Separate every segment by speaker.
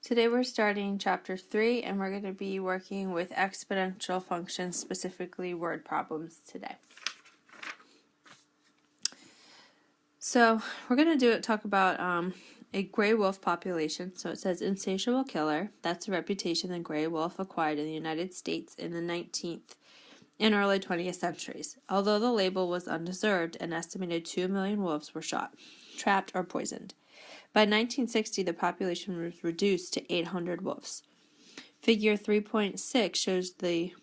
Speaker 1: Today we're starting chapter 3 and we're going to be working with exponential functions, specifically word problems today. So we're going to talk about a gray wolf population. So it says insatiable killer. That's a reputation the gray wolf acquired in the United States in the 19th and early 20th centuries. Although the label was undeserved, an estimated 2 million wolves were shot, trapped, or poisoned. By 1960, the population was reduced to 800 wolves. Figure 3.6 shows the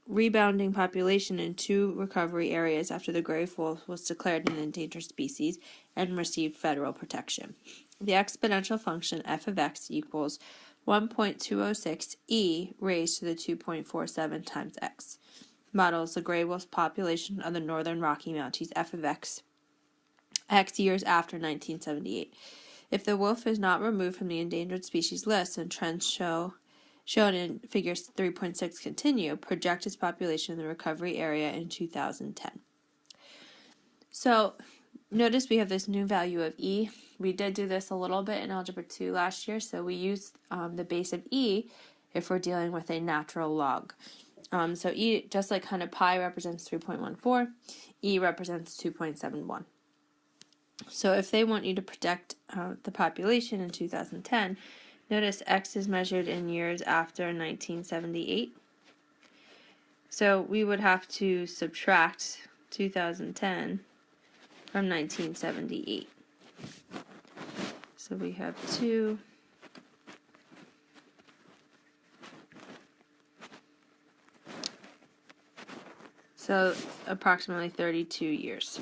Speaker 1: rebounding population in 2 recovery areas after the gray wolf was declared an endangered species and received federal protection. The exponential function f of x equals 1.206 e raised to the 2.47 times x. Models the gray wolf population of the northern Rocky Mountains f of x years after 1978. If the wolf is not removed from the endangered species list and trends shown in figures 3.6 continue, project its population in the recovery area in 2010. So notice we have this new value of e. We did do this a little bit in Algebra 2 last year, so we used the base of e if we're dealing with a natural log. So e, just like kind of pi represents 3.14, e represents 2.71. So if they want you to project the population in 2010, notice x is measured in years after 1978. So we would have to subtract 2010 from 1978. So we have 2. So approximately 32 years.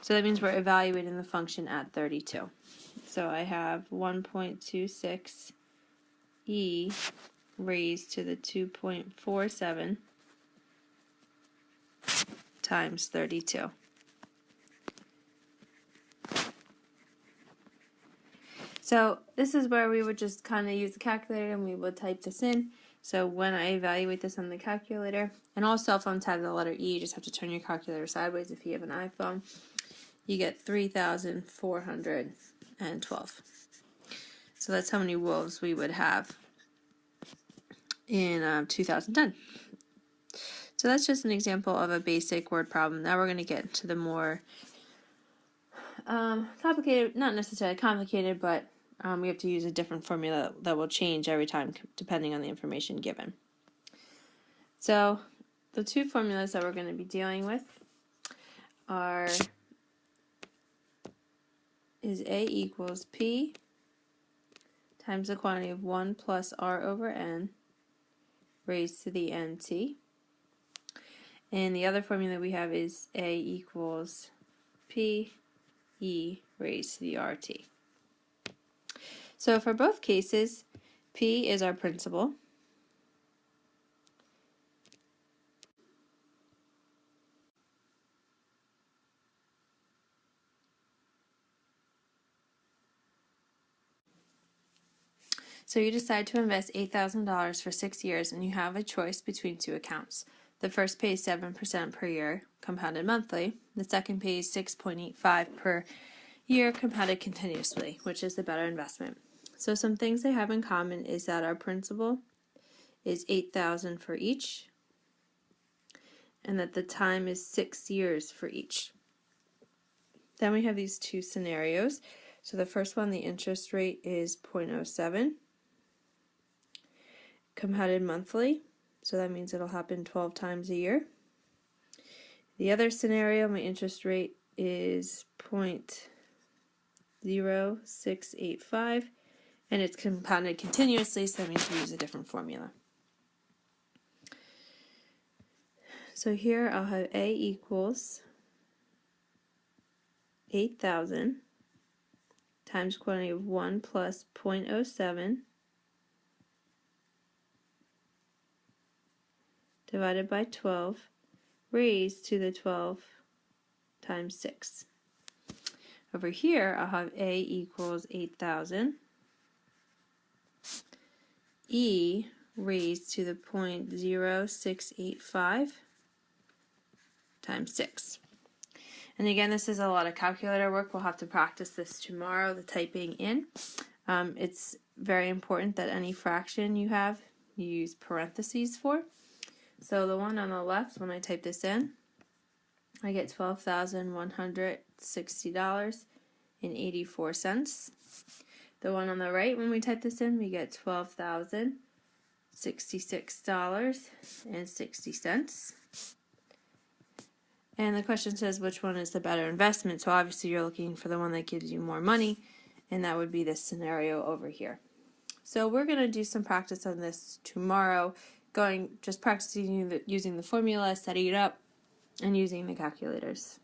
Speaker 1: So that means we're evaluating the function at 32. So I have 1.26 e raised to the 2.47 times 32. So this is where we would just kind of use the calculator and we would type this in. So when I evaluate this on the calculator, and all cell phones have the letter E, you just have to turn your calculator sideways if you have an iPhone, you get 3,412. So that's how many wolves we would have in 2010. So that's just an example of a basic word problem. Now we're going to get to the more complicated, not necessarily complicated, but we have to use a different formula that will change every time depending on the information given. So the 2 formulas that we're going to be dealing with is A equals P times the quantity of 1 plus R over N raised to the NT. And the other formula we have is A equals P E raised to the RT. So for both cases, P is our principal. So you decide to invest $8,000 for 6 years and you have a choice between 2 accounts. The first pays 7% per year, compounded monthly. The second pays 6.85% per year, compounded continuously, which is the better investment. So some things they have in common is that our principal is $8,000 for each, and that the time is 6 years for each. Then we have these 2 scenarios. So the first one, the interest rate is 0.07, compounded monthly, so that means it'll happen 12 times a year. The other scenario, my interest rate is 0.0685, and it's compounded continuously, so that means we use a different formula. So here I'll have A equals 8,000 times quantity of 1 plus 0.07 divided by 12 raised to the 12 times 6. Over here, I'll have A equals 8,000, E raised to the 0.0685 times 6. And again, this is a lot of calculator work. We'll have to practice this tomorrow, the typing in. It's very important that any fraction you have, you use parentheses for. So the one on the left, when I type this in, I get $12,160.84. The one on the right, when we type this in, we get $12,066.60. And the question says which one is the better investment. So obviously you're looking for the one that gives you more money, and that would be this scenario over here. So we're going to do some practice on this tomorrow, just practicing using the formula, setting it up, and using the calculators.